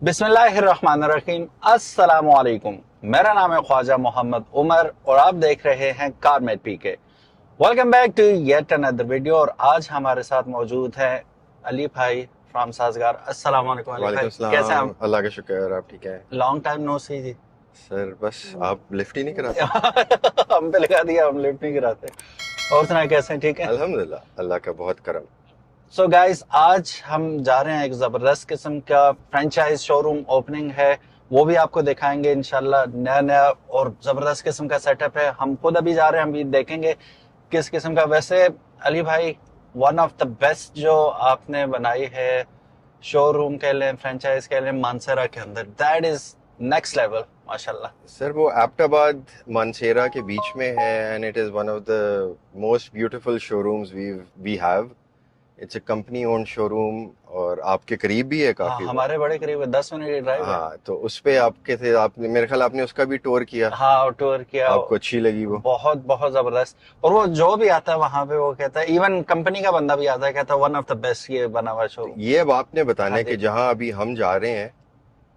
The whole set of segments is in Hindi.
बिस्मिल्लाहिर्रहमानिर्रहीम। अस्सलामु अलैकुम। मेरा नाम है ख्वाजा मोहम्मद उमर और आप देख रहे हैं CarMate PK. Welcome back to yet another video. और आज हमारे साथ मौजूद है अली भाई फ्रॉम साजगार। अस्सलाम वालेकुम अली वालेकुम भाई, कैसे हैं सलाम। आप? अल्लाह का शुक्र, आप ठीक हैं? लॉन्ग टाइम नो सी जी। सर बस आप लिफ्ट ही नहीं कराते। हम पे लगा दिया, हम लिफ्ट नहीं कराते। और सुनाए, कैसे हैं? ठीक है। अल्हम्दुलिल्लाह, अल्लाह का बहुत करम। सो गाइस, आज हम जा रहे हैं, एक जबरदस्त किस्म का फ्रेंचाइज शोरूम ओपनिंग है। वो भी आपको दिखाएंगे इंशाल्लाह। नया नया और जबरदस्त किस्म का सेटअप है। हम खुद अभी जा रहे हैं, अभी देखेंगे किस किस्म का। वैसे अली भाई, वन ऑफ द बेस्ट जो आपने बनाई है शोरूम कह लें, फ्रेंचाइज कह लें, मानसरा के अंदर, दैट इज नेक्स्ट लेवल माशाल्लाह। सर वो एबटाबाद मानसेरा के बीच में है and it is one of the most beautiful showrooms we have. It's a company owned showroom और आपके करीब भी है हाँ, काफ़ी वो। हमारे बड़े करीब है, 10 मिनट की ड्राइव है। हाँ, तो उस पे आपके थे, आपने मेरे ख्याल आपने उसका भी टूर किया। हाँ, टूर किया। आपको अच्छी लगी वो? बहुत बहुत जबरदस्त। और वो जो भी आता है वहां पे वो कहता है, इवन कंपनी का बंदा भी आता है, कहता है वन ऑफ द बेस्ट ये बना हुआ तो शोरूम। ये अब आपने बताना हाँ है कि जी। जहाँ अभी हम जा रहे हैं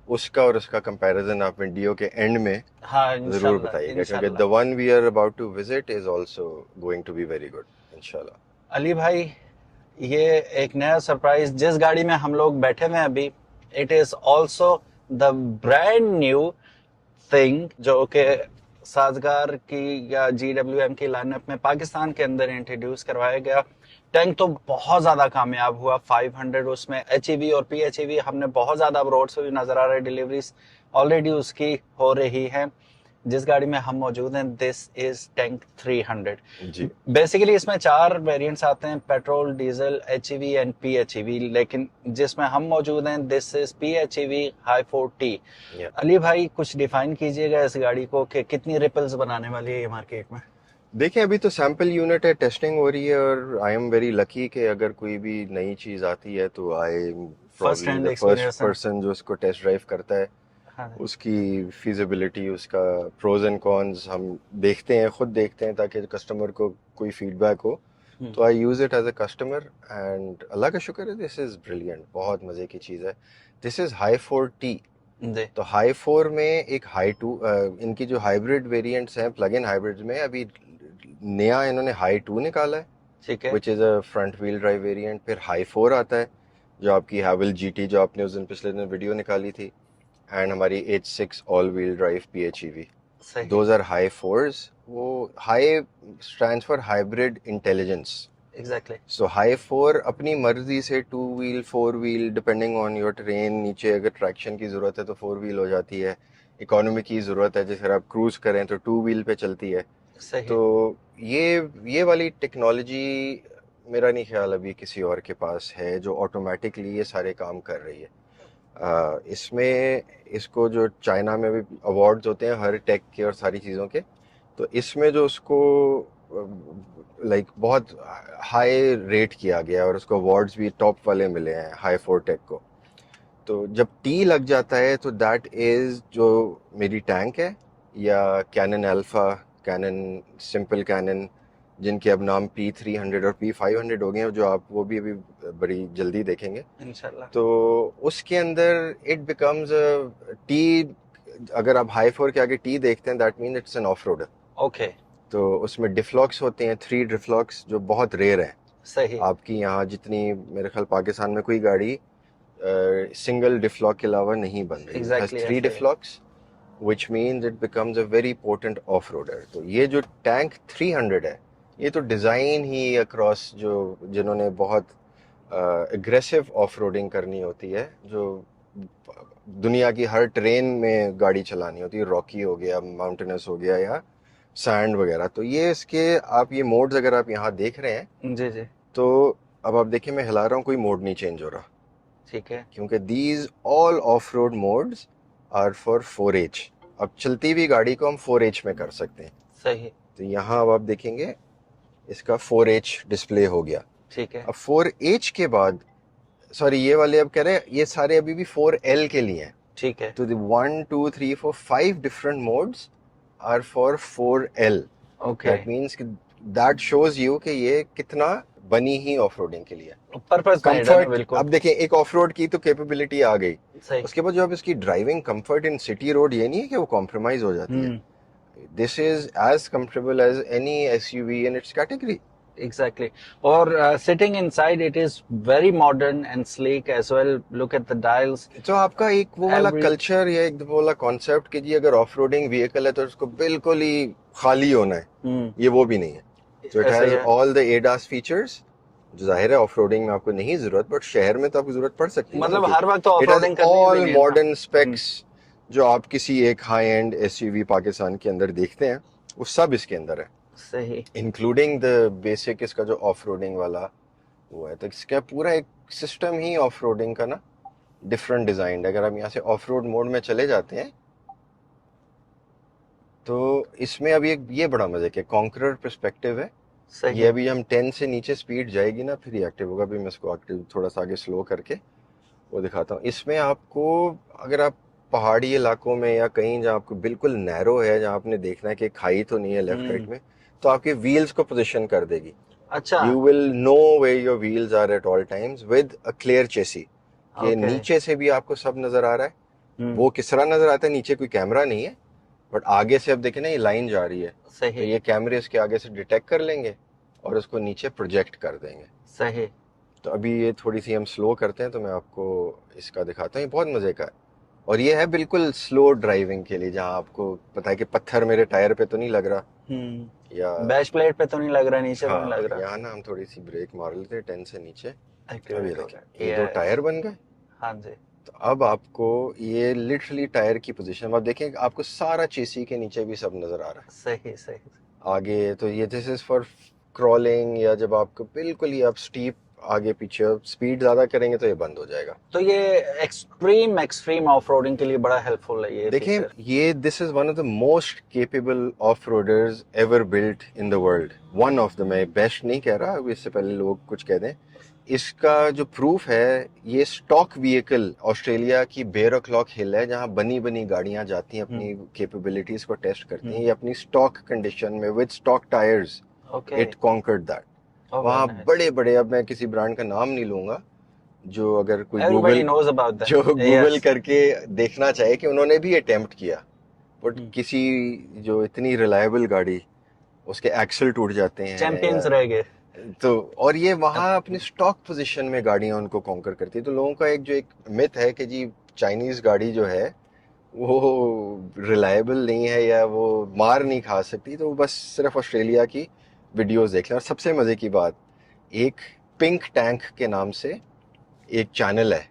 उसका और उसका कंपैरिजन आप वीडियो के एंड में हाँ, जरूर इंशाल्लाह बताइएगा, क्योंकि द इंशाल्लाह। One we are about to visit is also going to be very good इंशाल्लाह। अली भाई, ये एक नया सरप्राइज जिस गाड़ी में हम लोग बैठे हुए हैं अभी, it is also the brand new thing जो कि साजगार की या GWM की लाइनअप में पाकिस्तान के अंदर इंट्रोड्यूस करवाया गया। टैंक तो बहुत ज्यादा कामयाब हुआ। 500 उसमें HEV और PHEV हमने बहुत ज्यादा अब रोड से भी नजर आ रहे हैं। डिलीवरीज ऑलरेडी उसकी हो रही है। जिस गाड़ी में हम मौजूद हैं, दिस इज टैंक 300। जी बेसिकली इसमें 4 वेरिएंट्स आते हैं, petrol, diesel, HEV and PHEV। लेकिन जिसमें हम मौजूद हैं, this is PHEV high 4T। या अली भाई, कुछ डिफाइन कीजिएगा इस गाड़ी को कि कितनी रिपल्स बनाने वाली है ये मार्केट में। देखें, अभी तो सैंपल यूनिट है, टेस्टिंग हो रही है और आई एम वेरी लकी कि अगर कोई भी नई चीज़ आती है तो I am first probably hand the first experience है। पर्सन जो उसको टेस्ट ड्राइव करता है। हाँ। उसकी फिजिबिलिटी, उसका प्रोज एंड कॉन्स हम देखते हैं, खुद देखते हैं ताकि कस्टमर को कोई फीडबैक हो। हम्म। तो I use it as a customer and Allah का शुक्र है, दिस इज़ ब्रिलियंट, बहुत मज़े की चीज़ है। This is high 4T। जी। तो हाई 4 में एक हाई 2, इनकी जो हाइब्रिड वेरिएंट्स हैं प्लग इन हाइब्रिड्स में, अभी नया इन्होंने हाई 2 निकाला है ठीक है। Which is a front wheel drive variant. फिर हाई 4 आता है जो आपकी हैवल GT, जो आपने उस दिन पिछले दिन वीडियो निकाली थी, एंड हमारी H6 all wheel drive PHEV। सही। Those are Hi 4s। वो Hi stands for hybrid intelligence. Exactly. So Hi 4 अपनी मर्जी से 2 wheel 4 wheel depending on your terrain, नीचे अगर ट्रैक्शन की ज़रूरत है तो 4 व्हील हो जाती है, इकोनॉमी की ज़रूरत है जैसे आप क्रूज़ करें तो 2 व्हील पे चलती है। सही। तो ये ये वाली टेक्नोलॉजी मेरा नहीं ख्याल अभी किसी और के पास है जो ऑटोमेटिकली ये सारे काम कर रही है। इसमें इसको जो चाइना में भी अवार्ड्स होते हैं हर टेक के और सारी चीज़ों के, तो इसमें जो उसको लाइक बहुत हाई रेट किया गया और उसको अवार्ड्स भी टॉप वाले मिले हैं हाई 4 टेक को। तो जब टी लग जाता है तो दैट इज़ जो मेरी टैंक है, या Cannon Alpha, Cannon simple Cannon, जिनके अब नाम P300 और P500 हो गए हैं, जो आप वो भी अभी बड़ी जल्दी देखेंगे। इंशाल्लाह। तो उसके अंदर इट बिकम्स टी। अगर आप हाई 4 के आगे टी देखते हैं that mean it's an off roader. Okay. तो उसमें डिफ्लॉक्स होते हैं, 3 डिफ्लॉक्स, जो बहुत रेयर हैं। सही। आपकी यहाँ जितनी मेरे ख्याल पाकिस्तान में कोई गाड़ी सिंगल डिफ्लॉक के अलावा नहीं बन रही, इट हैज़ एग्जैक्टली 3 ऐसा ही है। Diff locks which means it becomes a very potent off roader. तो ये जो टैंक 300 है, ये तो डिज़ाइन ही अक्रॉस, जो जिन्होंने बहुत एग्रेसिव ऑफ रोडिंग करनी होती है, जो दुनिया की हर ट्रेन में गाड़ी चलानी होती है, रॉकी हो गया, माउंटेनस हो गया, या सैंड वगैरह। तो ये इसके आप ये मोड्स अगर आप यहाँ देख रहे हैं, जी जी। तो अब आप देखिए मैं हिला रहा हूँ, कोई मोड नहीं चेंज हो रहा, ठीक है। क्योंकि these all off road modes are for 4H। अब चलती हुई गाड़ी को हम 4H में कर सकते हैं। सही। तो यहाँ अब आप देखेंगे इसका 4H डिस्प्ले हो गया। ठीक है। अब 4H के बाद, सॉरी ये वाले अब कह रहे हैं ये सारे अभी भी 4L के लिए हैं। ठीक है। तो the 1 2 3 4 5 different modes are for 4L। Okay. That means कि दैट शोज यू कि ये कितना बनी ही ऑफ रोडिंग के लिए। पर्पस मेड है ना, कंफर्ट, बिल्कुल अब देखें एक ऑफ रोड की तो कैपेबिलिटी आ गई, सही। उसके बाद जो अब इसकी driving comfort in city road ये नहीं है कि वो कॉम्प्रोमाइज हो जाती है। This is as comfortable as any SUV in its category. Exactly. Or sitting inside, it is very modern and sleek as well. Look at the dials. तो आपका एक वो वाला Every कल्चर या एक वो वाला कॉन्सेप्ट कि जी अगर ऑफ रोडिंग व्हीकल है तो उसको बिल्कुल ही खाली होना है, ये वो भी नहीं है। तो इट ऐसा ही हैज है। ऑल द एडास फीचर्स, जो जाहिर है ऑफ रोडिंग में आपको नहीं जरूरत, बट शहर में तो आपको जरूरत पड़ सकती है। मतलब हर वक्त तो इट हैज ऑफ-रोडिंग करनी भी ऑल नहीं है ना। मॉडर्न स्पेक्स जो आप किसी एक हाई एंड एसयूवी पाकिस्तान के अंदर देखते हैं वो सब इसके अंदर है, सही। इंक्लूडिंग द बेसिक इसका जो ऑफ रोडिंग वाला वो है। तो इसका पूरा एक सिस्टम ही ऑफ रोडिंग का ना डिफरेंट डिजाइन है। अगर हम यहाँ से ऑफ रोड मोड में चले जाते हैं तो इसमें अभी एक ये बड़ा मजे के कॉन्करर पर्सपेक्टिव है। सही। ये अभी हम 10 से नीचे स्पीड जाएगी ना फिर ये एक्टिव होगा। अभी मैं इसको एक्टिव थोड़ा सा आगे स्लो करके वो दिखाता हूँ। इसमें आपको अगर आप पहाड़ी इलाकों में या कहीं जहाँ आपको बिल्कुल नैरो है, जहाँ आपने देखना है कि खाई तो नहीं है लेफ्ट राइट में, तो आपके व्हील्स को पोजीशन कर देगी। अच्छा। You will know where your wheels are at all times with a clear chassis, कि Okay. नीचे से भी आपको सब नजर आ रहा है। वो किस तरह नजर आता है, नीचे कोई कैमरा नहीं है, बट आगे से अब देखें ना ये लाइन जा रही है, तो सही। ये कैमरे इसके आगे से डिटेक्ट कर लेंगे और उसको नीचे प्रोजेक्ट कर देंगे। सही। तो अभी ये थोड़ी सी हम स्लो करते हैं तो मैं आपको इसका दिखाता हूँ। ये बहुत मजे का है और ये है बिल्कुल स्लो ड्राइविंग के लिए, जहाँ आपको पता है कि पत्थर मेरे टायर पे तो नहीं लग रहा, या बैश प्लेट पे तो नहीं लग रहा, नीचे तो नहीं हाँ लग रहा। यहाँ ना हम थोड़ी सी ब्रेक मार लेते हैं 10 से नीचे। अब ये एक्टिवेट हो देखें गया। ये दो टायर बन गए। हाँ जी। तो अब आपको ये लिटरली टायर की पोजीशन आप देखें, आपको सारा चेसी के नीचे भी सब नजर आ रहा है सही सही। आगे। तो ये दिस इज फॉर क्रॉलिंग, या जब आपको बिल्कुल ही आप स्टीप आगे पीछे स्पीड ज्यादा करेंगे तो ये बंद हो जाएगा। तो ये एक्सट्रीम ऑफ रोडिंग के लिए बड़ा हेल्पफुल है ये देखें feature। ये this is one of the most capable of roaders ever built in the world. One of the, मैं बेस्ट नहीं कह रहा, इससे पहले लोग कुछ कह दें। इसका जो प्रूफ है, ये स्टॉक व्हीकल ऑस्ट्रेलिया की बेयर क्लॉक हिल है, जहां बनी बनी गाड़ियां जाती हैं अपनी कैपेबिलिटीज को टेस्ट करती हैं। ये अपनी स्टॉक कंडीशन में with stock tyres okay. It conquered that. वहाँ बड़े बड़े, अब मैं किसी ब्रांड का नाम नहीं लूंगा, जो अगर कोई Everybody Google knows about that. जो गूगल Yes. करके देखना चाहे कि उन्होंने भी अटेम्प्ट किया, बट किसी जो इतनी रिलायबल गाड़ी उसके एक्सल टूट जाते हैं, चैंपियंस रह गए। तो और ये वहाँ अपने स्टॉक पोजीशन में गाड़ियां उनको कॉन्कर करती है। तो लोगों का एक जो एक मिथ है कि जी चाइनीज गाड़ी जो है वो रिलायबल नहीं है या वो मार नहीं खा सकती, तो बस सिर्फ ऑस्ट्रेलिया की वीडियोस देख लें। और सबसे मजे की बात, एक पिंक टैंक के नाम से एक चैनल है,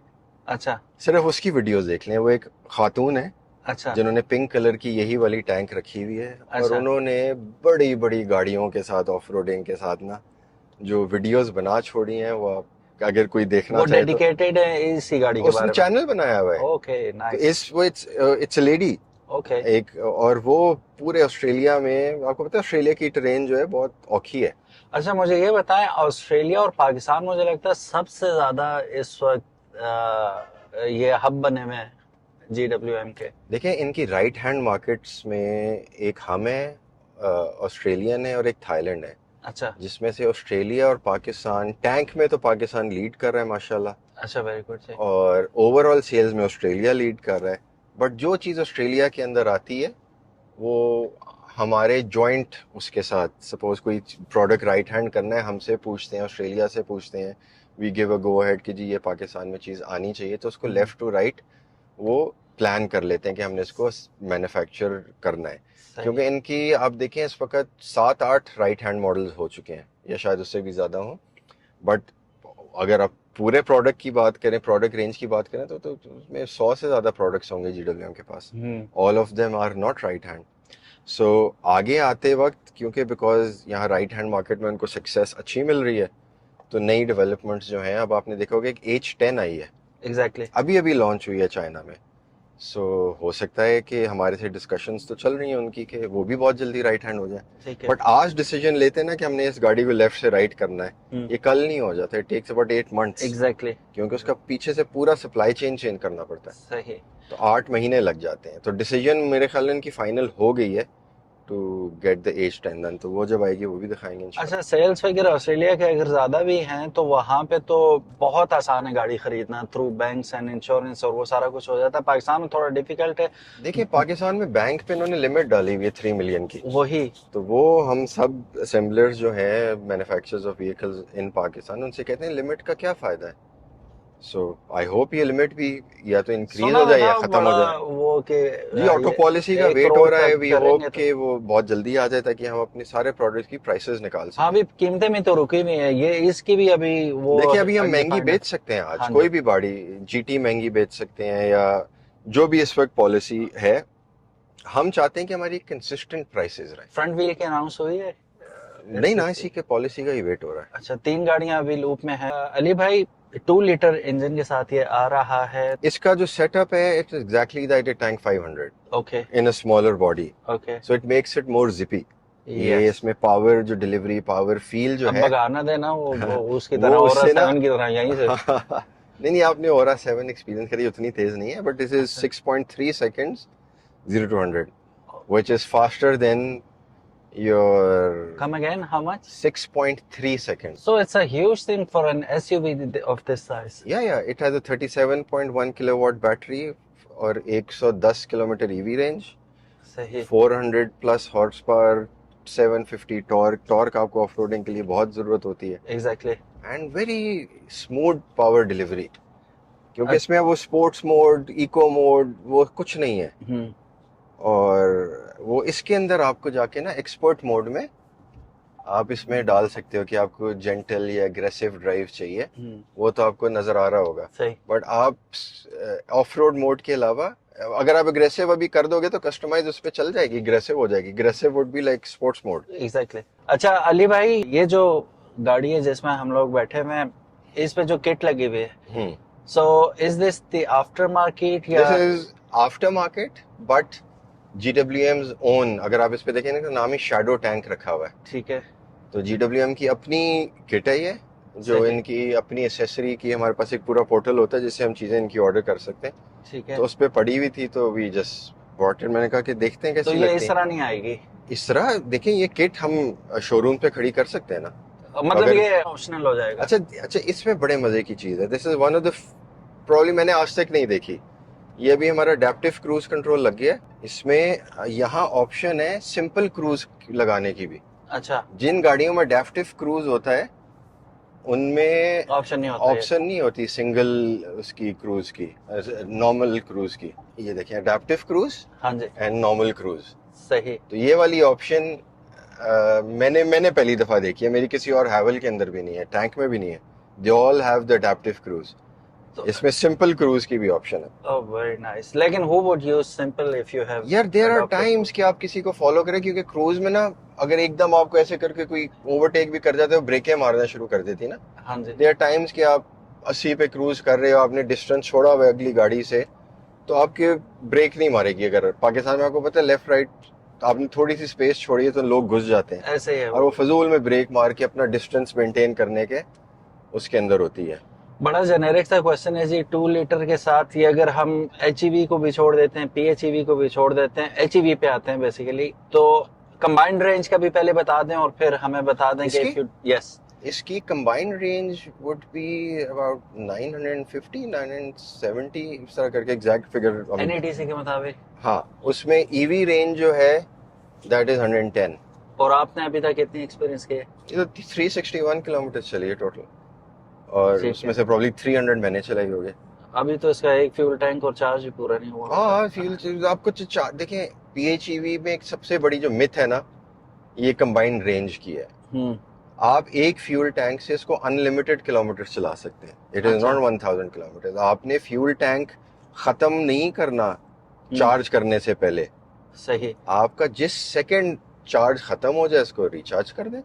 अच्छा सिर्फ उसकी वीडियोस देख लें। वो एक खातून है अच्छा। जिन्होंने पिंक कलर की यही वाली टैंक रखी हुई है, और अच्छा। उन्होंने बड़ी बड़ी गाड़ियों के साथ ऑफ रोडिंग के साथ ना जो वीडियोस बना छोड़ी हैं, वो आप अगर कोई देखना वो चाहे तो डेडिकेटेड है इसी गाड़ी के उसने बारे में। चैनल बनाया हुआ है। ओके तो nice. It's a lady okay. एक, और वो पूरे ऑस्ट्रेलिया में, आपको पता है ऑस्ट्रेलिया की टेरेन जो है बहुत औखी है। अच्छा मुझे ये बताएं, ऑस्ट्रेलिया और पाकिस्तान मुझे लगता है सबसे ज्यादा इस वक्त ये हब बने हुए हैं GWM के। देखें इनकी राइट हैंड मार्केट्स में एक हम है, ऑस्ट्रेलियन है और एक थाईलैंड है, अच्छा जिसमें से ऑस्ट्रेलिया और पाकिस्तान, टैंक में तो पाकिस्तान लीड कर रहा है माशाल्लाह, अच्छा वेरी गुड। और ओवरऑल सेल्स में ऑस्ट्रेलिया लीड कर रहा है। बट जो चीज़ ऑस्ट्रेलिया के अंदर आती है वो हमारे जॉइंट उसके साथ, सपोज कोई प्रोडक्ट राइट हैंड करना है, हमसे पूछते हैं, ऑस्ट्रेलिया से पूछते हैं, we give a go ahead कि जी ये पाकिस्तान में चीज़ आनी चाहिए, तो उसको लेफ्ट टू राइट वो प्लान कर लेते हैं कि हमने इसको मैन्युफैक्चर करना है। क्योंकि इनकी आप देखें इस वक्त 7-8 राइट हैंड मॉडल्स हो चुके हैं, या शायद उससे भी ज़्यादा हों। बट अगर आप पूरे प्रोडक्ट की बात करें, प्रोडक्ट रेंज की बात करें, तो उसमें 100 से ज़्यादा प्रोडक्ट्स होंगे GWM के पास। All of them are not right hand. So आगे आते वक्त, क्योंकि बिकॉज यहाँ राइट हैंड मार्केट में उनको सक्सेस अच्छी मिल रही है, तो नई डेवलपमेंट्स जो हैं, अब आपने देखा होगा एक H10 आई है, एग्जैक्टली अभी अभी लॉन्च हुई है चाइना में। सो हो सकता है कि हमारे से डिस्कशंस तो चल रही हैं उनकी कि वो भी बहुत जल्दी राइट हैंड हो जाए। ठीक है। बट आज डिसीजन लेते हैं ना कि हमने इस गाड़ी को लेफ्ट से राइट करना है, ये कल नहीं हो जाता, it takes about 8 months, exactly क्योंकि उसका पीछे से पूरा सप्लाई चेन चेंज करना पड़ता है, सही। तो 8 महीने लग जाते हैं। तो डिसीजन मेरे ख्याल में इनकी फाइनल हो गई है to get the as 10 done, तो वो जब आएगी वो भी दिखाएंगे इंशाल्लाह। अच्छा, सेल्स वगैरह ऑस्ट्रेलिया के अगर ज्यादा भी हैं तो वहां पे तो बहुत आसान है गाड़ी खरीदना, थ्रू बैंक्स एंड इंश्योरेंस और वो सारा कुछ हो जाता है। पाकिस्तान में थोड़ा डिफिकल्ट है। देखिए पाकिस्तान में बैंक पे इन्होंने लिमिट डाली हुई है 3 मिलियन की, वही। तो वो हम सब असेंबलर्स जो हैं, मैन्युफैक्चरर्स ऑफ व्हीकल्स इन पाकिस्तान, उनसे कहते हैं लिमिट का क्या फायदा है। सो आई होप ये लिमिट भी या तो इंक्रीज सुना हो जाए था या ना खत्म हो बड़ा जाए। वो कि जी ऑटो ये पॉलिसी का 1 वेट हो करोड़ रहा है, तक वी करेंगे होप तो। कि वो बहुत जल्दी आ जाए ताकि हम अपने सारे प्रोडक्ट्स की प्राइसेस निकाल हाँ, सकें। अभी कीमतें में तो रुकी हुई है ये, इसकी भी अभी वो देखिए अभी हम महंगी undefined है। बेच सकते हैं आज, हाँ कोई जी। भी गाड़ी जीटी महंगी बेच सकते हैं या जो भी इस वक्त पॉलिसी है। हम चाहते हैं कि हमारी कंसिस्टेंट प्राइसेस रहे। फ्रंट व्हील की अनाउंस हुई है? नहीं ना, इसी के पॉलिसी का ही वेट हो रहा है। अच्छा, 3 गाड़ियां अभी लूप में है। अली भाई, 2 लीटर इंजन के साथ ये आ रहा है। इसका जो सेटअप है it's exactly that it tank 500 okay. In a smaller body, okay. So it makes it more zippy. ये यस। इसमें पावर जो डिलीवरी, पावर फील जो अब है भगाना देना वो उसकी वो तरह, और उससे ना 7 की तरह यहीं से। नहीं नहीं, आपने ओरा 7 एक्सपीरियंस करी, उतनी तेज नहीं है, बट दिस इज अच्छा। 6.3 seconds 0 to 100, which is faster than your Come again, how much? 6.3 seconds. So it's a huge thing for an SUV of this size. Yeah, it has a 37.1 kilowatt battery और 110 किलोमीटर EV रेंज, सही। 400 प्लस हॉर्स पावर, 750 टॉर्क आपको ऑफ रोडिंग के लिए बहुत जरूरत होती है, exactly. And very smooth power delivery, क्योंकि इसमें वो स्पोर्ट्स मोड, इको मोड, वो कुछ नहीं है। और वो इसके अंदर आपको जाके ना एक्सपर्ट मोड में आप इसमें डाल सकते हो कि आपको जेंटल या एग्रेसिव ड्राइव चाहिए, वो तो आपको नजर आ रहा होगा। सही। बट आप ऑफ रोड मोड के अलावा अगर आप एग्रेसिव अभी कर दोगे तो कस्टमाइज उस पर चल जाएगी, एग्रेसिव हो जाएगी। Aggressive would be like sports mode. Exactly. अच्छा अली भाई, ये जो गाड़ी है जिसमें हम लोग बैठे हुए हैं, इस पे जो किट लगी हुई है, so is this the after market या? This is after market but GWM's own. अगर आप इस पे देखें ना तो नाम ही शैडो टैंक रखा हुआ है। ठीक है। तो GWM की अपनी किट है ये, जो सही। इनकी अपनी एसेसरी की, हमारे पास एक पूरा पोर्टल होता है जिससे हम चीजें इनकी ऑर्डर कर सकते हैं। ठीक है। तो उस पे पड़ी हुई थी तो वी जस्ट बॉट इट। मैंने कहा कि देखते हैं तो कैसी ये लगती इस है। तरह नहीं आएगी? इस तरह देखें, ये किट हम शोरूम पे खड़ी कर सकते हैं ना। मतलब अगर- ये ऑप्शनल हो जाएगा? अच्छा, इसमें बड़े मजे की चीज है। This is one of the problem मैंने आज तक नहीं देखी। ये भी हमारा अडैप्टिव क्रूज कंट्रोल लग गया है इसमें। यहाँ ऑप्शन है सिंपल क्रूज लगाने की भी। अच्छा। जिन गाड़ियों में अडैप्टिव क्रूज होता है उनमें ऑप्शन नहीं होता? ऑप्शन नहीं होती सिंगल उसकी क्रूज की, नॉर्मल क्रूज की। ये देखें, अडैप्टिव क्रूज हाँ जी। And normal cruise. सही। तो ये वाली ऑप्शन मैंने पहली दफा देखी है, मेरी किसी और हैवल के अंदर भी नहीं है, टैंक में भी नहीं है। They all have the adaptive cruise. तो इसमें सिंपल क्रूज की भी ऑप्शन है। Oh very nice. लेकिन who would use simple if you have यार देयर आर adopted? टाइम्स कि आप किसी को फॉलो करें, क्योंकि क्रूज में ना अगर एकदम आपको ऐसे करके कोई ओवरटेक भी कर जाते हो, ब्रेकें मारना शुरू कर देती ना। हाँ जी। देयर आर टाइम्स कि आप 80 पे क्रूज कर रहे हो, आपने डिस्टेंस छोड़ा हुआ है अगली गाड़ी से, तो आपके ब्रेक नहीं मारेगी। अगर पाकिस्तान में आपको पता है लेफ्ट राइट आपने थोड़ी सी स्पेस छोड़ी है तो लोग घुस जाते हैं, ऐसे ही है और वो फजूल में ब्रेक मार के अपना डिस्टेंस मेंटेन करने के उसके अंदर होती है। बड़ा जेनेरिक सा क्वेश्चन है जी। 2 लीटर के साथ ये अगर हम HEV को भी छोड़ देते हैं, PHEV को भी छोड़ देते हैं, HEV पे आते हैं बेसिकली, तो कंबाइंड रेंज का भी पहले बता दें और फिर हमें बता दें कि यस, इसकी combined range would be about 950 970 इस तरह करके, एग्जैक्ट फिगर NETC के मुताबिक। हाँ, उसमें ईवी रेंज जो है दैट इज 110। और आपने अभी तक कितनी एक्सपीरियंस किए? ये तो 361 किलोमीटर चली है टोटल, और ठीक उसमें है। से प्रॉब्ली 300 मैंने चलाई होगी। अभी तो इसका एक फ्यूल टैंक और चार्ज भी पूरा नहीं हुआ। हाँ, फ्यूल आपको देखें, PHEV में एक सबसे बड़ी जो मिथ है ना, ये कंबाइंड रेंज की है। आप एक फ्यूल टैंक से इसको अनलिमिटेड किलोमीटर चला सकते हैं। इट इज अच्छा। Not 1000 kilometre. आपने फ्यूल टैंक खत्म नहीं करना चार्ज करने से पहले। सही। आपका जिस सेकंड चार्ज खत्म हो जाए इसको रिचार्ज कर दें।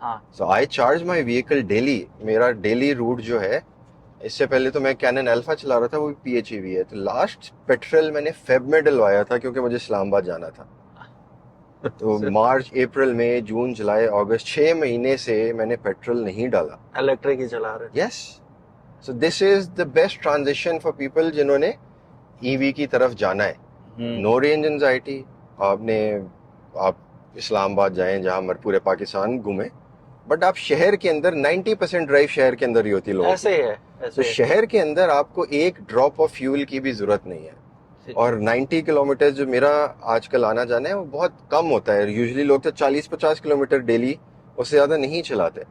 हाँ। So I charge my vehicle daily. मेरा डेली रूट जो है, इससे पहले तो मैं कैनन अल्फा चला रहा था, वो भी PHEV है। तो लास्ट पेट्रोल मैंने फेब में डलवाया था क्योंकि मुझे इस्लामाबाद जाना था। तो मार्च अप्रैल मई जून जुलाई अगस्त 6 महीने से मैंने पेट्रोल नहीं डाला। इलेक्ट्रिक ही चला रहे। Yes, so this is the best transition for people जिन्होंने EV की तरफ जाना है। No range anxiety. आप इस्लामाबाद जाएं, जहां मर पूरे पाकिस्तान घूमें, बट आप शहर के अंदर 90% ड्राइव शहर के अंदर ही होती है लोगों ऐसे की। ही है, तो ऐसे ही है। शहर के अंदर आपको एक ड्रॉप ऑफ फ्यूल की भी जरूरत नहीं है। और 90 किलोमीटर जो मेरा आजकल आना जाना है वो बहुत कम होता है। यूजुअली लोग तो 40-50 किलोमीटर डेली, उससे ज्यादा नहीं चलाते।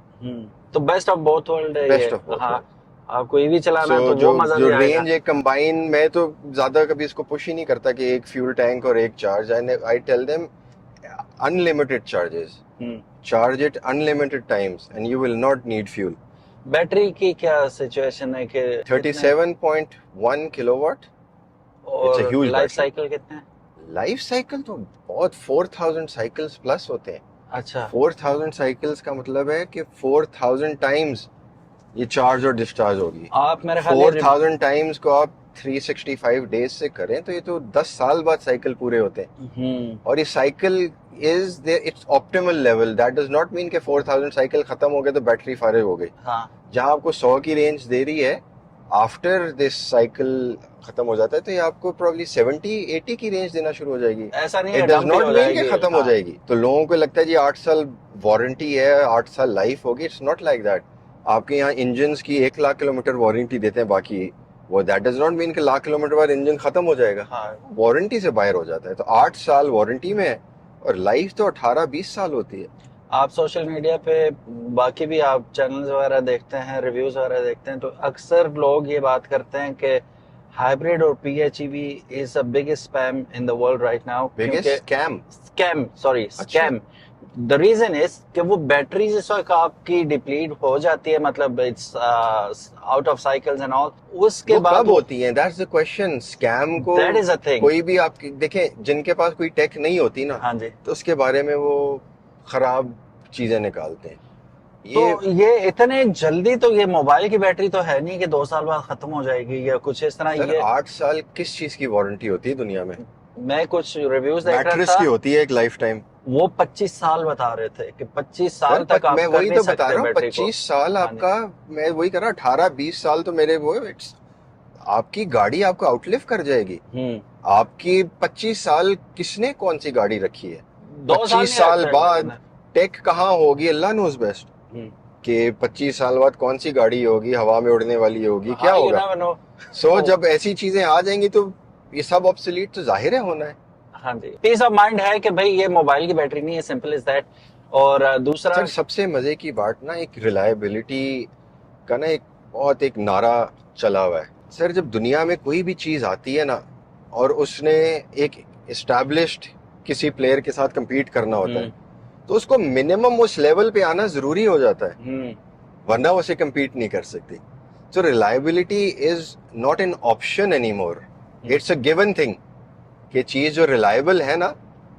तो बेस्ट ऑफ बोथ वर्ल्ड है ये। बेस्ट ऑफ बोथ हाँ, वर्ल्ड। आपको ईवी चलाना सो है तो जो वो मजा जो भी आएगा। रेंज एक कंबाइन, मैं तो ज्यादा कभी इसको पुश ही नहीं करता कि एक फ्यूल टैंक और एक charge. I tell them unlimited charges, hmm. Charge it unlimited times and you will not need fuel. Battery की क्या सिचुएशन है कि कितने, 37.1 किलोवाट। इट्स अ और ह्यूज लाइफ बैटरी। साइकिल कितने हैं? लाइफ साइकिल तो बहुत 4000 साइकिल्स प्लस होते हैं। अच्छा। 4000 साइकिल्स का मतलब है कि 4000 टाइम्स ये चार्ज और डिस्चार्ज होगी। आप मेरे ख्याल 4000 टाइम्स को आप 365 डेज से करें तो ये तो 10 साल बाद साइकिल पूरे होते हैं। और ये cycle is there it's optimal level. That does not mean कि 4000 साइकिल खत्म हो गए तो बैटरी फारिग हो गई। हाँ। जहां आपको 100 की रेंज दे रही है, आफ्टर दिस साइकिल खत्म हो जाता है तो ये आपको प्रॉब्ली 70-80 की रेंज देना शुरू हो जाएगी। ऐसा नहीं इट है डज डंप ही नॉट हो मीन कि जाएगी। खत्म हो हाँ। जाएगी। तो लोगों को लगता है जी 8 साल वारंटी है, 8 साल लाइफ होगी। It's not like that. आपके यहाँ इंजन की 1 लाख किलोमीटर वारंटी देते हैं, बाकी वो दैट डज नॉट मीन कि लाख किलोमीटर बाद इंजन खत्म हो जाएगा। हाँ, वारंटी से बाहर हो जाता है। तो 8 साल वारंटी में है और लाइफ तो 18-20 साल होती है। आप सोशल मीडिया पे बाकी भी आप चैनल्स वगैरह देखते हैं, रिव्यूज वगैरह देखते हैं, तो अक्सर लोग ये बात करते हैं कि हाइब्रिड और PHEV is the biggest spam in the world right now. Biggest क्योंकि स्कैम। स्कैम, सॉरी अच्छा। स्कैम, द रीजन इज कि वो बैटरी जिस वक्त आपकी डिप्लीट हो जाती है, मतलब it's out of cycles and all, उसके वो बाद कब होती है? That's the question. स्कैम को दैट इज अ थिंग। कोई भी आप देखें, जिनके पास कोई टेक नहीं होती ना, हाँ जी। तो उसके बारे में वो खराब चीजें निकालते हैं। तो ये ये इतने जल्दी तो ये मोबाइल की बैटरी तो है नहीं कि 2 साल बाद खत्म हो जाएगी या कुछ इस तरह। सर ये 8 साल किस चीज की वारंटी होती है दुनिया में? मैं कुछ रिव्यूज देख रहा मैट्रेस था, की होती है एक लाइफ टाइम। वो 25 साल बता रहे थे कि 25 सर साल तक आप मैं कर वही नहीं तो बता सकते रहा हूँ, बैटरी को। 25 साल हाँ जी। आपका। मैं वही कर रहा हूँ, 18-20 साल तो मेरे वो इट्स आपकी गाड़ी आपको आउटलिव कर जाएगी। आपकी 25 साल किसने कौन सी गाड़ी रखी है? 2 साल 25 नहीं साल रखते बाद टेक कहाँ होगी, अल्लाह नोज बेस्ट। कि 25 साल बाद कौन सी गाड़ी होगी, हवा में उड़ने वाली होगी, क्या हाँ, यू होगा? Never know. सो जब ऐसी चीजें आ जाएंगी तो ये सब ऑब्सोलीट तो जाहिर है होना है। हाँ जी, पीस ऑफ माइंड है कि भाई ये मोबाइल की बैटरी नहीं है, सिंपल इज दैट। और दूसरा, सर सबसे मजे की बात ना, एक रिलायबिलिटी का ना एक बहुत एक नारा चला हुआ है। सर जब दुनिया में कोई भी चीज आती है ना और उसने एक एस्टैब्लिश्ड किसी प्लेयर के साथ compete करना होता है, तो उसको मिनिमम उस लेवल पे आना जरूरी हो जाता है, वरना उसे compete नहीं कर सकती। So reliability is not an option anymore. It's a given thing कि चीज जो रिलायबल है ना,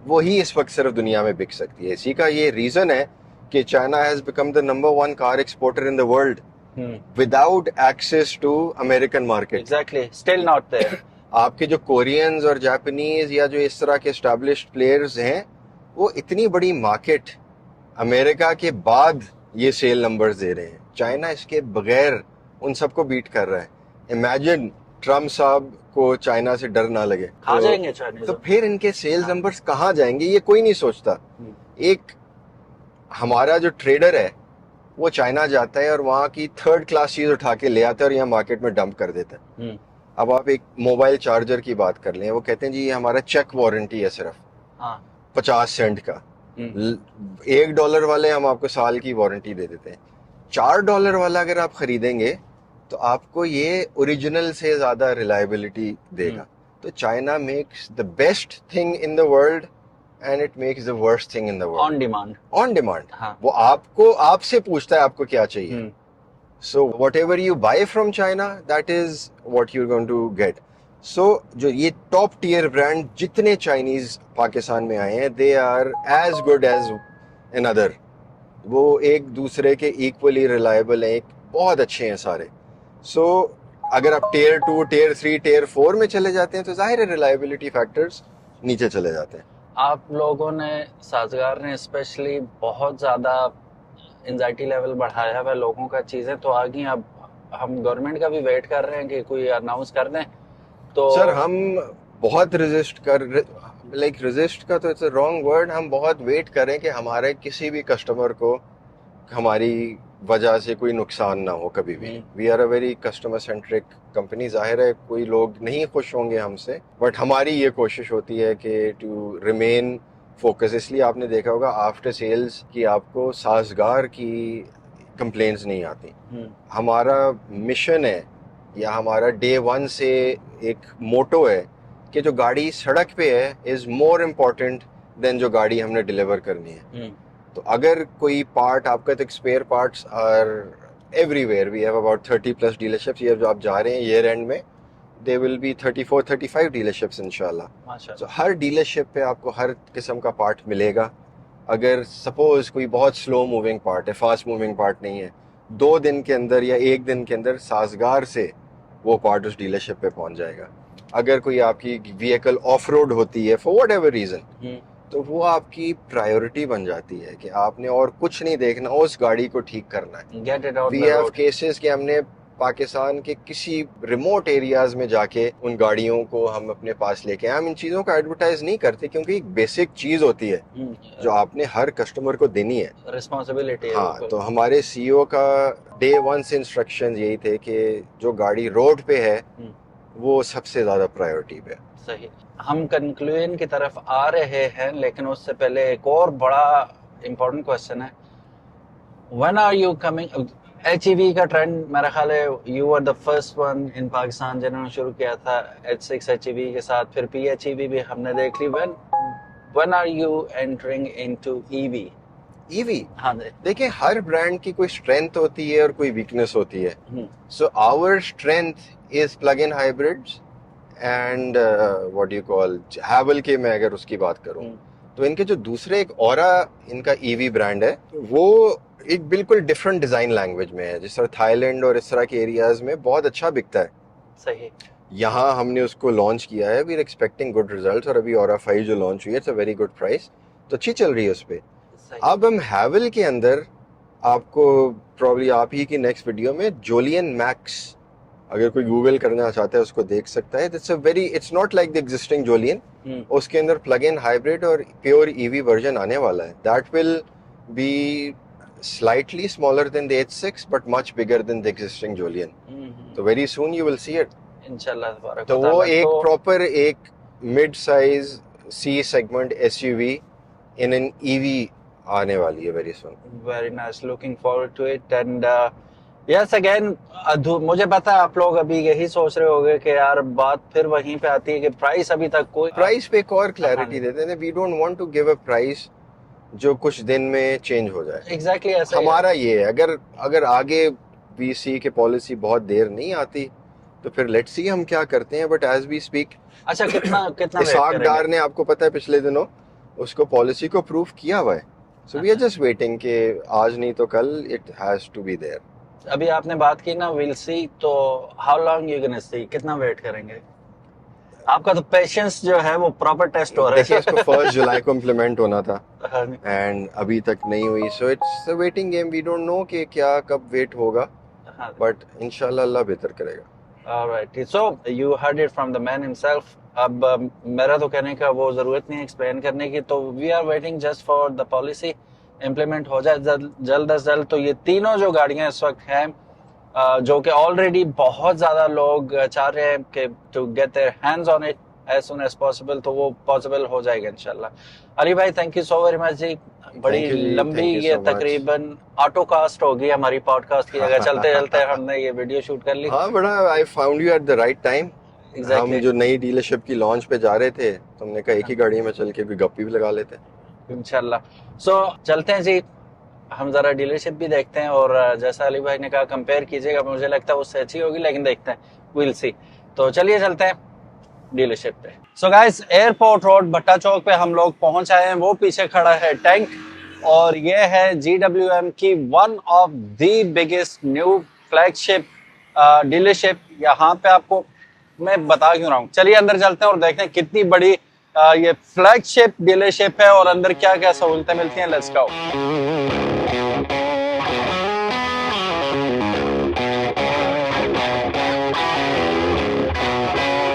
वो ही इस वक्त सिर्फ दुनिया में बिक सकती है। इसी का ये रीजन है कि China has become the number 1 car exporter in the world without access to American market. Exactly, still not there. आपके जो कोरियंस और जापानीज या जो इस तरह के एस्टैब्लिश्ड प्लेयर्स हैं, वो इतनी बड़ी मार्केट अमेरिका के बाद ये सेल नंबर्स दे रहे हैं। चाइना इसके बगैर उन सबको बीट कर रहा है। इमेजिन ट्रम्प साहब को चाइना से डर ना लगे खा जाएंगे चाइनीज। तो फिर इनके सेल्स नंबर्स कहाँ जाएंगे, ये कोई नहीं सोचता। एक हमारा जो ट्रेडर है वो चाइना जाता है और वहाँ की थर्ड क्लास चीज उठा के ले आता है और यहाँ मार्केट में डंप कर देता है। अब आप एक मोबाइल चार्जर की बात कर लें, वो कहते हैं जी ये हमारा चेक वारंटी है सिर्फ 50 सेंट का। $1 वाले हम आपको साल की वारंटी दे देते हैं। $4 वाला अगर आप खरीदेंगे तो आपको ये ओरिजिनल से ज्यादा रिलायबिलिटी देगा। तो China makes the best thing in the world and it makes the worst thing in the world on demand. On demand. हाँ। वो आपको आपसे पूछता है आपको क्या चाहिए। So whatever you buy from China, that is what you going to get. So जो ये टॉप टीयर ब्रांड जितने चाइनीज पाकिस्तान में आए हैं, they are as good as another. वो एक दूसरे के इक्वली रिलायबल हैं, बहुत अच्छे हैं सारे। सो अगर आप टियर 2, टियर 3, टियर 4 में चले जाते हैं तो जाहिर है रिलायबिलिटी फैक्टर्स नीचे चले जाते हैं। आप लोगों ने, साजगार ने स्पेशली, बहुत ज्यादा एंजाइटी लेवल बढ़ाया हुआ लोगों का। चीजें तो आ गई, अब हम गवर्नमेंट का भी वेट कर रहे हैं कि कोई अनाउंस कर दें। तो सर हम बहुत रेजिस्ट का तो इट्स अ रॉन्ग वर्ड, हम बहुत वेट करें कि हमारे किसी भी कस्टमर को हमारी वजह से कोई नुकसान ना हो कभी भी। We are a very customer centric company. जाहिर है कोई लोग नहीं खुश होंगे हमसे, बट हमारी ये कोशिश होती है कि टू रिमेन फोकस। इसलिए आपने देखा होगा आफ्टर सेल्स की आपको साजगार की कंप्लेंट्स नहीं आती। हमारा मिशन है या हमारा डे वन से एक मोटो है कि जो गाड़ी सड़क पे है इज मोर इम्पोर्टेंट देन जो गाड़ी हमने डिलीवर करनी है। तो अगर कोई पार्ट आपका, तो spare parts are everywhere. We have about 30+ dealerships. ये जो आप जा रहे हैं ईयर एंड में, दे विल बी 34-35 डीलरशिप्स इंशाल्लाह। तो हर डीलरशिप पे आपको हर किस्म का पार्ट मिलेगा। अगर सपोज कोई बहुत स्लो मूविंग पार्ट है, फास्ट मूविंग पार्ट नहीं है, 2 दिन के अंदर या 1 दिन के अंदर साजगार से वो पार्ट उस डीलरशिप पे पहुंच जाएगा। अगर कोई आपकी व्हीकल ऑफ रोड होती है फॉर वट एवर रीजन, तो वो आपकी प्रायोरिटी बन जाती है कि आपने और कुछ नहीं देखना, उस गाड़ी को ठीक करना है। वी हैव केसेस कि हमने पाकिस्तान के किसी रिमोट एरियाज में जाके उन गाड़ियों को हम अपने पास लेके आए। हम इन चीज़ों का एडवर्टाइज नहीं करते क्योंकि एक बेसिक चीज़ होती है जो आपने हर कस्टमर को देनी है, रिस्पॉन्सिबिलिटी है। हाँ, तो हमारे सीईओ का डे वन से इंस्ट्रक्शन यही थे कि जो गाड़ी रोड पे है वो सबसे ज़्यादा प्रायोरिटी पे। सही। हम कंक्लूजन की तरफ आ रहे हैं, लेकिन उससे पहले एक और बड़ा इम्पोर्टेंट क्वेश्चन है, when are you coming? HEV का ट्रेंड मेरा ख्याल है you are the first one in Pakistan जिन्होंने शुरू किया था H6 HEV के साथ, फिर PHEV भी हमने देख ली। When are you entering into EV? हाँ, देखिए हर ब्रांड की कोई स्ट्रेंथ होती है और कोई वीकनेस होती है। So our strength is plug in hybrids and what you call Haval के, मैं अगर उसकी बात करूं तो इनके जो दूसरे एक औरा इनका EV ब्रांड है वो एक बिल्कुल डिफरेंट डिजाइन लैंग्वेज में है। जिस तरह थाईलैंड और इस तरह के एरियाज में बहुत अच्छा बिकता है। सही। यहाँ हमने उसको लॉन्च किया है, we are expecting good results. और अभी औरा 5 जो लॉन्च हुई है, it's a very good price, तो अच्छी चल रही है उस पर। अब हम हैवल के अंदर आपको प्रॉब्ली आप ही की नेक्स्ट वीडियो में जोलियन मैक्स, अगर कोई गूगल करना चाहता है उसको देख सकता है। It's not like the existing Jolion. उसके अंदर प्लग इन हाइब्रिड और प्योर EV वर्जन आने वाला है। That will be slightly smaller than the H6 but much bigger than the existing Jolion. So very soon you will see it. इंशाल्लाह। तो वो एक प्रॉपर एक mid size C segment SUV in an EV आने वाली है very soon. Very nice, looking forward to it and yes again, मुझे पता है आप लोग अभी यही सोच रहे होंगे कि यार बात फिर वहीं पे आती है कि प्राइस अभी तक कोई प्राइस पे एक और क्लैरिटी देते हैं। We don't want to give a price जो कुछ दिन में चेंज हो जाए। एग्जैक्टली ऐसा हमारा ये है। अगर आगे VC के पॉलिसी बहुत देर नहीं आती तो फिर लेट्स सी हम क्या करते हैं। बट एज वी स्पीक, अच्छा कितना इसाक डार ने आपको पता है पिछले दिनों उसको पॉलिसी को अप्रूव किया हुआ है। So we are just waiting कि आज नहीं तो कल it has to be there. अभी आपने बात की ना विल सी, तो how long you gonna see, कितना वेट करेंगे? आपका तो पेशेंस जो है वो प्रॉपर टेस्ट हो रहा है। देखिए इसको 1 जुलाई को इम्प्लीमेंट होना था एंड अभी तक नहीं हुई। So it's a waiting game. We don't know कि क्या कब वेट होगा, बट इंशाल्लाह अल्लाह बेहतर करेगा। Alright, so you heard it from the man himself. अब मेरा तो कहने का वो जरूरत नहीं है एक्सप्लेन करने की, तो we are waiting just for the policy implement हो जाए जल्द अज जल्द। तो ये तीनों जो गाड़ियां इस वक्त हैं जो कि ऑलरेडी बहुत ज्यादा लोग चाह रहे हैं कि to get their hands on it as soon as possible, तो वो पॉसिबल हो जाएगा इंशाल्लाह। अली भाई thank you so very much जी। बड़ी लंबी ये तकरीबन ऑटो कास्ट होगी हमारी पॉडकास्ट की जगह। चलते चलते हमने ये वीडियो शूट कर ली। हाँ, बड़ा I found you at the right time. हम जो नई डीलरशिप की लॉन्च पे जा रहे थे तो हमने कहा एक ही गाड़ी में चल के कोई गप्पी भी लगा लेते हैं इंशाल्लाह। सो चलते हैं जी, हम जरा डीलरशिप भी देखते हैं और जैसा अली भाई ने कहा कंपेयर कीजिएगा, मुझे लगता है उससे अच्छी होगी, लेकिन देखते हैं, विल सी। तो चलिए चलते हैं डीलरशिप पे। सो गाइस, एयरपोर्ट रोड भट्टा चौक पे हम लोग पहुंच आए हैं। वो पीछे खड़ा है टैंक और ये है GWM की one of the biggest new flagship dealership. यहाँ पे आपको मैं बता क्यों रहा हूँ, चलिए अंदर चलते हैं और देखते हैं कितनी बड़ी ये फ्लैगशिप डीलरशिप है और अंदर क्या क्या सहूलतें मिलती हैं। Let's go.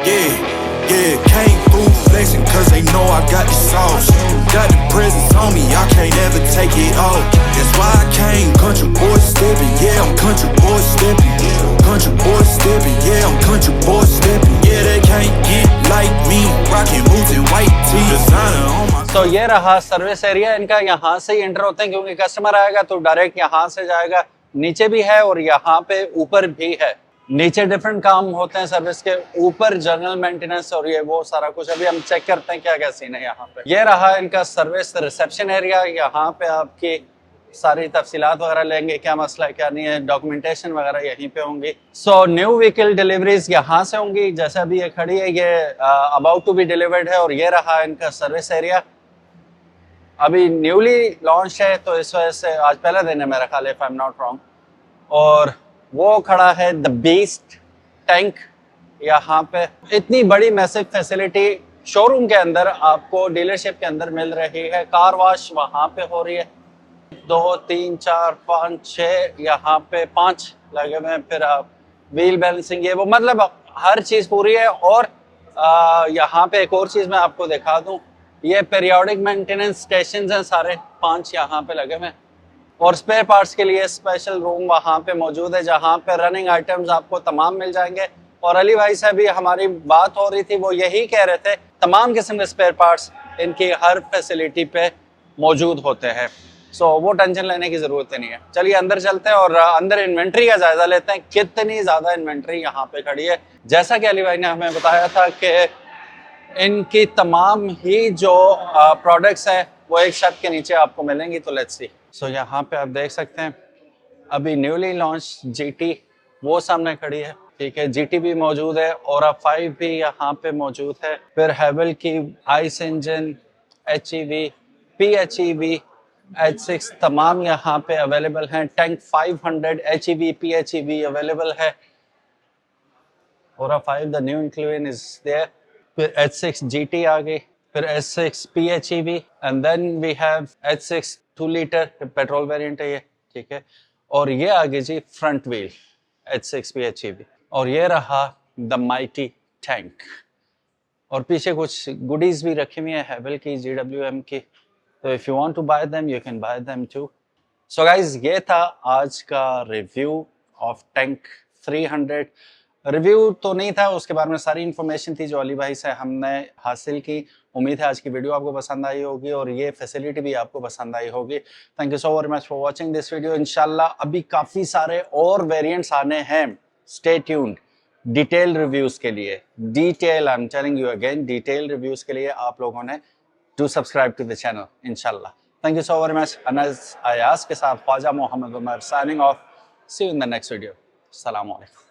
Yeah, Yeah, came through flexing cause they know I got the sauce. Got the presence on me, I can't ever take it off. That's why I came country boy stepping. Yeah, I'm country boy stepping. Country boy stepping. Yeah, I'm country boy stepping. Yeah, they can't get like me. Rocking boots and white tee. Designer on my तो ये रहा सर्विस एरिया इनका। यहाँ से ही एंटर होते हैं क्योंकि कस्टमर आएगा तो डायरेक्ट यहाँ से जाएगा। नीचे भी है और यहाँ पे ऊपर भी है। नीचे डिफरेंट काम होते हैं सर्विस के, ऊपर जनरल मेंटेनेंस और ये वो सारा कुछ। अभी हम चेक करते हैं क्या क्या सीन है यहाँ पे। ये रहा इनका सर्विस रिसेप्शन एरिया। यहाँ पे आपकी सारी तफसीलात वगैरह लेंगे, क्या मसला है क्या नहीं है, डॉक्यूमेंटेशन वगैरह यहीं पे होंगी। सो न्यू व्हीकल डिलीवरीज यहाँ से होंगी। जैसे अभी ये खड़ी है, ये अबाउट टू बी डिलीवर्ड है। और ये रहा इनका सर्विस एरिया। अभी न्यूली लॉन्च है तो इस वजह से आज पहला दिन है मेरा ख्याल, if I am not wrong. और वो खड़ा है द बीस्ट टैंक यहाँ पे। इतनी बड़ी मैसिव फैसिलिटी शोरूम के अंदर आपको डीलरशिप के अंदर मिल रही है। कार वॉश वहाँ पे हो रही है। 2 3 4 5 6 यहाँ पे 5 लगे हुए हैं। फिर आप व्हील बैलेंसिंग ये वो, मतलब हर चीज़ पूरी है। और यहाँ पे एक और चीज़ मैं आपको दिखा दूँ, ये पीरियोडिक मेंटेनेंस स्टेशन हैं सारे 5 यहाँ पे लगे हुए हैं। और स्पेयर पार्ट्स के लिए स्पेशल रूम वहाँ पे मौजूद है जहाँ पे रनिंग आइटम्स आपको तमाम मिल जाएंगे। और अली भाई से भी हमारी बात हो रही थी, वो यही कह रहे थे तमाम किस्म के स्पेयर पार्ट्स इनकी हर फैसिलिटी पे मौजूद होते हैं। सो वो टेंशन लेने की ज़रूरत नहीं है। चलिए अंदर चलते हैं और अंदर इन्वेंट्री का जायज़ा लेते हैं, कितनी ज़्यादा इन्वेंट्री यहाँ पे खड़ी है। जैसा कि अली भाई ने हमें बताया था कि इनकी तमाम ही जो प्रोडक्ट्स हैं वो एक छत के नीचे आपको मिलेंगी। तो लेट्स सी। सो यहाँ पे आप देख सकते हैं अभी न्यूली लॉन्च GT वो सामने खड़ी है, ठीक है। GT भी मौजूद है और 5 भी यहाँ पे मौजूद है। फिर हेवल की ice engine, HEV, PHEV, H6 तमाम यहाँ पे अवेलेबल हैं। टैंक 500 HEV, PHEV अवेलेबल है। और 5 the new inclusion is there. फिर H6 GT आ गई, फिर H6 PHEV and then we have H6 2 litre petrol variant है ये, ठीक है। और ये आगे जी फ्रंट व्हील H6 PHEV। और ये रहा द माइटी टैंक। और पीछे कुछ गुडीज भी रखी हुई है हेवल की, GWM की। तो if you want to buy them you can buy them too. So guys ये था आज का रिव्यू ऑफ टैंक 300। रिव्यू तो नहीं था, उसके बारे में सारी इन्फॉर्मेशन थी जो अली भाई से हमने हासिल की। उम्मीद है आज की वीडियो आपको पसंद आई होगी और ये फैसिलिटी भी आपको पसंद आई होगी। Thank you so very much for watching this video. इंशाल्लाह अभी काफ़ी सारे और वेरिएंट्स आने हैं। स्टे ट्यून्ड डिटेल रिव्यूज़ के लिए। Detail, I am telling you again, detail reviews के लिए आप लोगों ने to subscribe to the channel इंशाल्लाह। Thank you so very much. Anas Ayaz के साथ Khwaja Mohammad Umar signing off. See you in the next video. अस्सलाम वालेकुम।